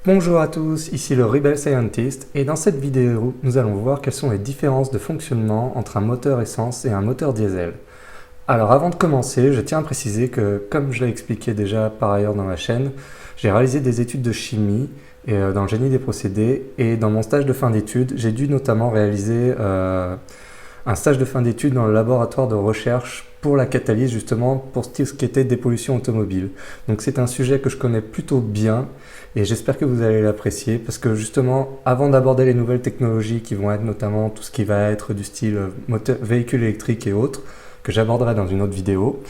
Bonjour à tous, ici le Rebel Scientist et dans cette vidéo, nous allons voir quelles sont les différences de fonctionnement entre un moteur essence et un moteur diesel. Alors avant de commencer, je tiens à préciser que, comme je l'ai expliqué déjà par ailleurs dans ma chaîne, j'ai réalisé des études de chimie dans le génie des procédés et dans mon stage de fin d'études, j'ai dû notamment réaliser un stage de fin d'études dans le laboratoire de recherche pour la catalyse justement pour tout ce qui était dépollution automobile. Donc c'est un sujet que je connais plutôt bien et j'espère que vous allez l'apprécier parce que justement avant d'aborder les nouvelles technologies qui vont être notamment tout ce qui va être du style moteur, véhicule électrique et autres, que j'aborderai dans une autre vidéo,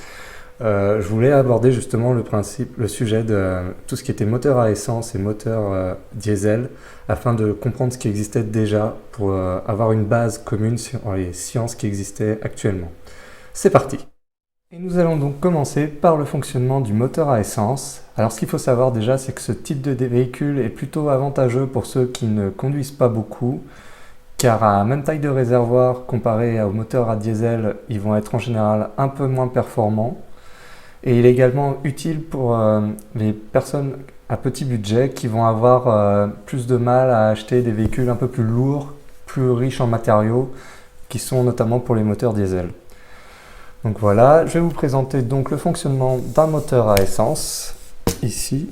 je voulais aborder justement le sujet de tout ce qui était moteur à essence et moteur diesel afin de comprendre ce qui existait déjà pour avoir une base commune sur les sciences qui existaient actuellement. C'est parti! Et nous allons donc commencer par le fonctionnement du moteur à essence. Alors ce qu'il faut savoir déjà, c'est que ce type de véhicule est plutôt avantageux pour ceux qui ne conduisent pas beaucoup, car à même taille de réservoir comparé aux moteurs à diesel, ils vont être en général un peu moins performants. Et il est également utile pour les personnes à petit budget qui vont avoir plus de mal à acheter des véhicules un peu plus lourds, plus riches en matériaux, qui sont notamment pour les moteurs diesel. Donc voilà, je vais vous présenter donc le fonctionnement d'un moteur à essence, ici.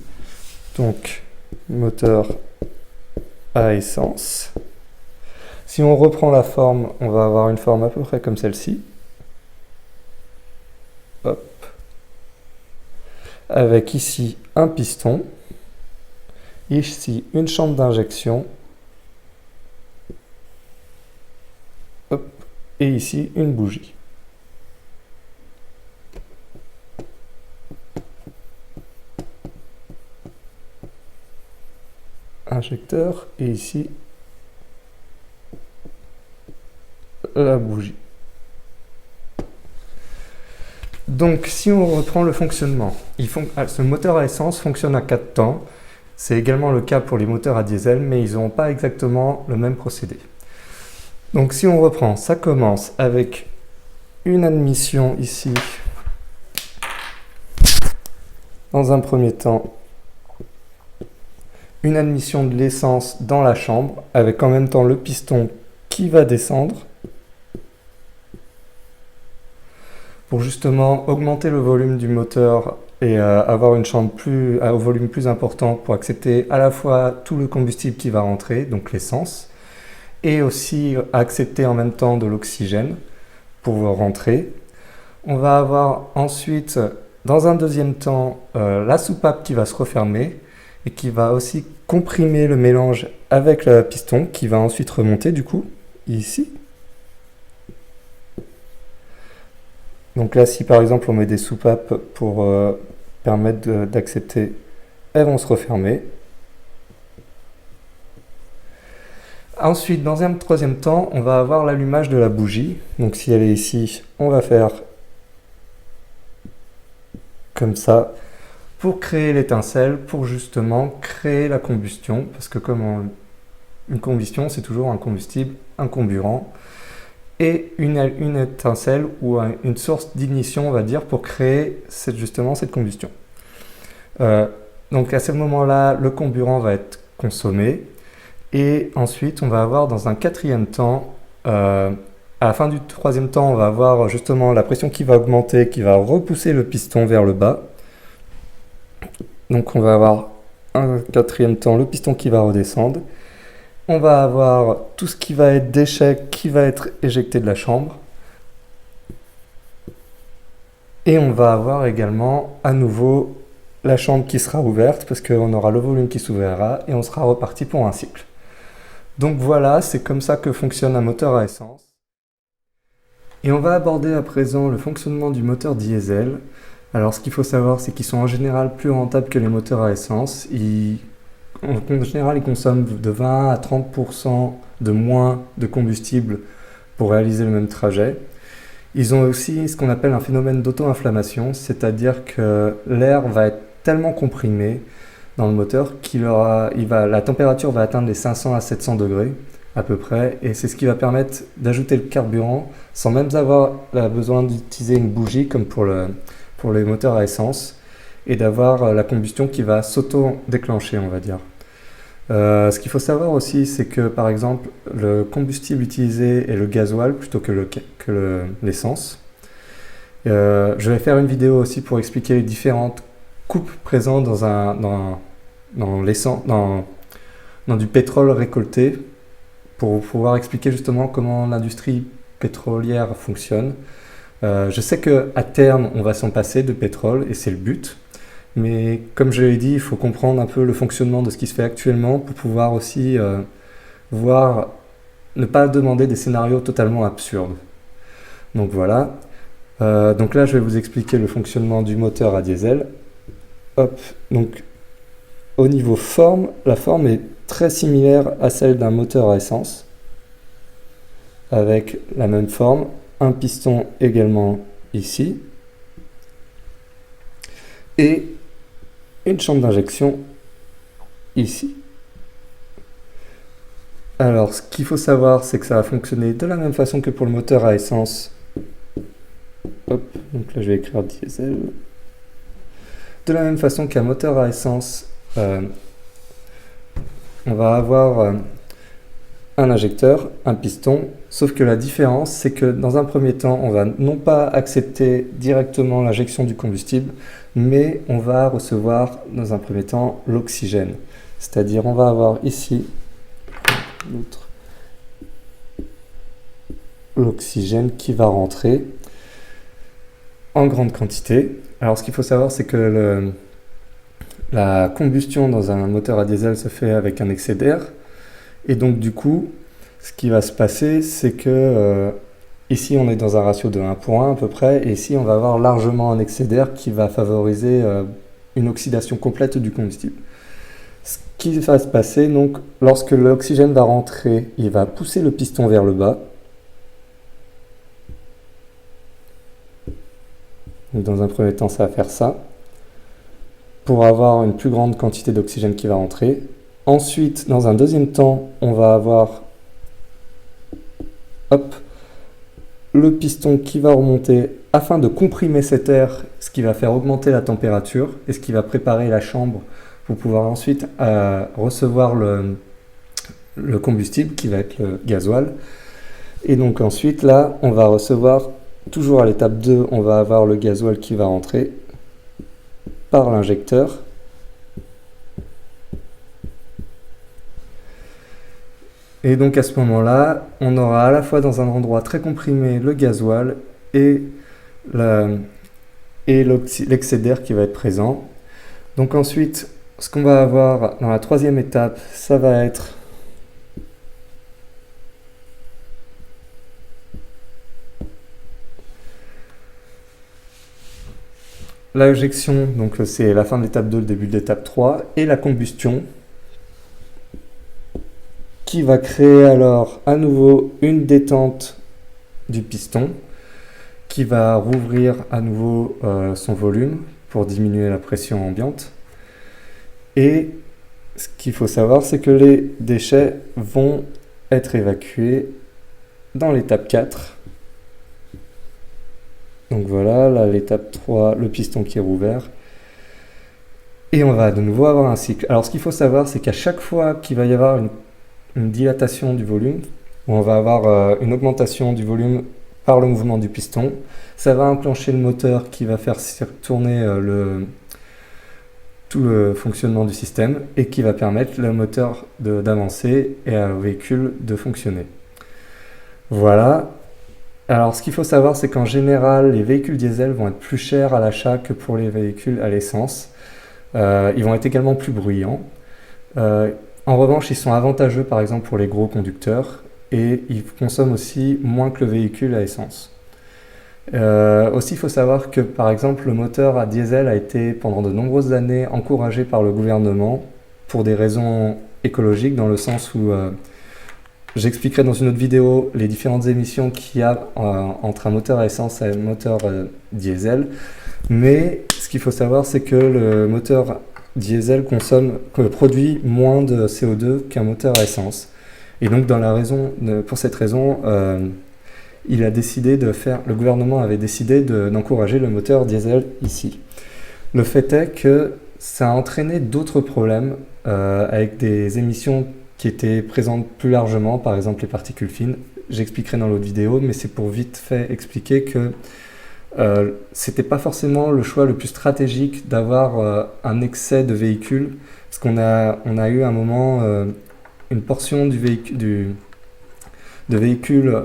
Donc, moteur à essence. Si on reprend la forme, on va avoir une forme à peu près comme celle-ci. Hop. Avec ici un piston, ici une chambre d'injection, et ici une bougie. Injecteur, et ici la bougie. Donc si on reprend le fonctionnement, ce moteur à essence fonctionne à 4 temps. C'est également le cas pour les moteurs à diesel, mais ils n'ont pas exactement le même procédé. Donc si on reprend, ça commence avec une admission ici, dans un premier temps, une admission de l'essence dans la chambre, avec en même temps le piston qui va descendre, pour justement augmenter le volume du moteur et avoir une chambre au volume plus important pour accepter à la fois tout le combustible qui va rentrer, donc l'essence, et aussi accepter en même temps de l'oxygène pour rentrer. On va avoir ensuite, dans un deuxième temps, la soupape qui va se refermer et qui va aussi comprimer le mélange avec le piston qui va ensuite remonter du coup, ici. Donc là, si par exemple on met des soupapes pour permettre d'accepter, elles vont se refermer. Ensuite, dans un troisième temps, on va avoir l'allumage de la bougie. Donc si elle est ici, on va faire comme ça pour créer l'étincelle, pour justement créer la combustion. Parce que comme une combustion, c'est toujours un combustible, un comburant. Et une étincelle ou une source d'ignition, on va dire, pour créer justement cette combustion. Donc à ce moment-là, le comburant va être consommé. Et ensuite, on va avoir dans un quatrième temps, à la fin du troisième temps, on va avoir justement la pression qui va augmenter, qui va repousser le piston vers le bas. Donc on va avoir un quatrième temps, le piston qui va redescendre. On va avoir tout ce qui va être déchet qui va être éjecté de la chambre. Et on va avoir également à nouveau la chambre qui sera ouverte parce qu'on aura le volume qui s'ouvrira et on sera reparti pour un cycle. Donc voilà, c'est comme ça que fonctionne un moteur à essence. Et on va aborder à présent le fonctionnement du moteur diesel. Alors ce qu'il faut savoir, c'est qu'ils sont en général plus rentables que les moteurs à essence. En général, ils consomment de 20 à 30% de moins de combustible pour réaliser le même trajet. Ils ont aussi ce qu'on appelle un phénomène d'auto-inflammation, c'est-à-dire que l'air va être tellement comprimé dans le moteur la température va atteindre les 500 à 700 degrés à peu près, et c'est ce qui va permettre d'ajouter le carburant sans même avoir besoin d'utiliser une bougie comme pour les moteurs à essence, et d'avoir la combustion qui va s'auto-déclencher, on va dire. Ce qu'il faut savoir aussi, c'est que par exemple, le combustible utilisé est le gasoil plutôt que l'essence. Je vais faire une vidéo aussi pour expliquer les différentes coupes présentes dans du pétrole récolté, pour pouvoir expliquer justement comment l'industrie pétrolière fonctionne. Je sais qu'à terme, on va s'en passer de pétrole, et c'est le but. Mais comme je l'ai dit, il faut comprendre un peu le fonctionnement de ce qui se fait actuellement pour pouvoir aussi voir, ne pas demander des scénarios totalement absurdes. Donc voilà. Donc là, je vais vous expliquer le fonctionnement du moteur à diesel. Hop. Donc au niveau forme, la forme est très similaire à celle d'un moteur à essence, avec la même forme, un piston également ici, et une chambre d'injection ici. Alors, ce qu'il faut savoir, c'est que ça va fonctionner de la même façon que pour le moteur à essence. Hop, donc là je vais écrire diesel. De la même façon qu'un moteur à essence, on va avoir un injecteur, un piston, sauf que la différence, c'est que dans un premier temps, on va non pas accepter directement l'injection du combustible, mais on va recevoir dans un premier temps l'oxygène. C'est-à-dire, on va avoir ici l'oxygène qui va rentrer en grande quantité. Alors, ce qu'il faut savoir, c'est que la combustion dans un moteur à diesel se fait avec un excès d'air. Et donc du coup, ce qui va se passer, c'est que ici on est dans un ratio de 1 pour 1 à peu près, et ici on va avoir largement un excès d'air qui va favoriser une oxydation complète du combustible. Ce qui va se passer, donc, lorsque l'oxygène va rentrer, il va pousser le piston vers le bas. Donc, dans un premier temps, ça va faire ça, pour avoir une plus grande quantité d'oxygène qui va rentrer. Ensuite, dans un deuxième temps, on va avoir le piston qui va remonter afin de comprimer cet air, ce qui va faire augmenter la température et ce qui va préparer la chambre pour pouvoir ensuite recevoir le combustible qui va être le gasoil. Et donc ensuite, là, on va recevoir, toujours à l'étape 2, on va avoir le gasoil qui va rentrer par l'injecteur. Et donc à ce moment-là, on aura à la fois dans un endroit très comprimé le gasoil et l'excès d'air qui va être présent. Donc ensuite, ce qu'on va avoir dans la troisième étape, ça va être l'injection, donc c'est la fin de l'étape 2, le début de l'étape 3, et la combustion, qui va créer alors à nouveau une détente du piston, qui va rouvrir à nouveau son volume pour diminuer la pression ambiante. Et ce qu'il faut savoir, c'est que les déchets vont être évacués dans l'étape 4. Donc voilà, là l'étape 3, le piston qui est rouvert. Et on va de nouveau avoir un cycle. Alors ce qu'il faut savoir, c'est qu'à chaque fois qu'il va y avoir une dilatation du volume, où on va avoir une augmentation du volume par le mouvement du piston, ça va enclencher le moteur qui va faire tourner tout le fonctionnement du système et qui va permettre le moteur d'avancer et au véhicule de fonctionner. Voilà. Alors ce qu'il faut savoir, c'est qu'en général, les véhicules diesel vont être plus chers à l'achat que pour les véhicules à l'essence. Ils vont être également plus bruyants. En revanche, ils sont avantageux par exemple pour les gros conducteurs et ils consomment aussi moins que le véhicule à essence. Aussi, il faut savoir que par exemple le moteur à diesel a été pendant de nombreuses années encouragé par le gouvernement pour des raisons écologiques, dans le sens où j'expliquerai dans une autre vidéo les différentes émissions qu'il y a entre un moteur à essence et un moteur diesel. Mais ce qu'il faut savoir, c'est que le moteur diesel produit moins de CO2 qu'un moteur à essence. Et donc pour cette raison, le gouvernement avait décidé d'encourager le moteur diesel ici. Le fait est que ça a entraîné d'autres problèmes avec des émissions qui étaient présentes plus largement, par exemple les particules fines. J'expliquerai dans l'autre vidéo, mais c'est pour vite fait expliquer que c'était pas forcément le choix le plus stratégique d'avoir un excès de véhicules, parce on a eu un moment une portion de véhicules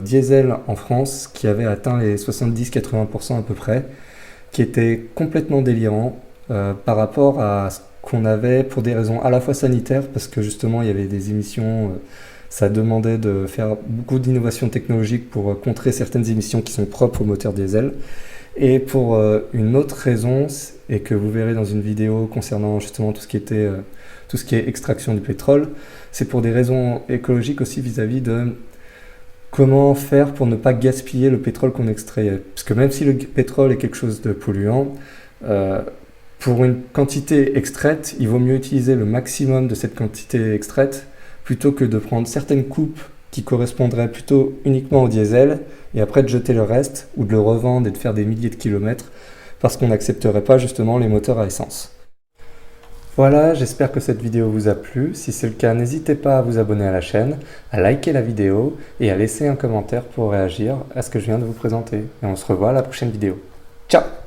diesel en France qui avait atteint les 70-80% à peu près, qui était complètement délirant par rapport à ce qu'on avait pour des raisons à la fois sanitaires, parce que justement il y avait des émissions, ça demandait de faire beaucoup d'innovations technologiques pour contrer certaines émissions qui sont propres au moteur diesel, et pour une autre raison, et que vous verrez dans une vidéo concernant justement tout ce qui est extraction du pétrole, c'est pour des raisons écologiques aussi vis-à-vis de comment faire pour ne pas gaspiller le pétrole qu'on extrait. Parce que même si le pétrole est quelque chose de polluant, pour une quantité extraite, il vaut mieux utiliser le maximum de cette quantité extraite plutôt que de prendre certaines coupes qui correspondraient plutôt uniquement au diesel et après de jeter le reste ou de le revendre et de faire des milliers de kilomètres parce qu'on n'accepterait pas justement les moteurs à essence. Voilà, j'espère que cette vidéo vous a plu. Si c'est le cas, n'hésitez pas à vous abonner à la chaîne, à liker la vidéo et à laisser un commentaire pour réagir à ce que je viens de vous présenter. Et on se revoit à la prochaine vidéo. Ciao!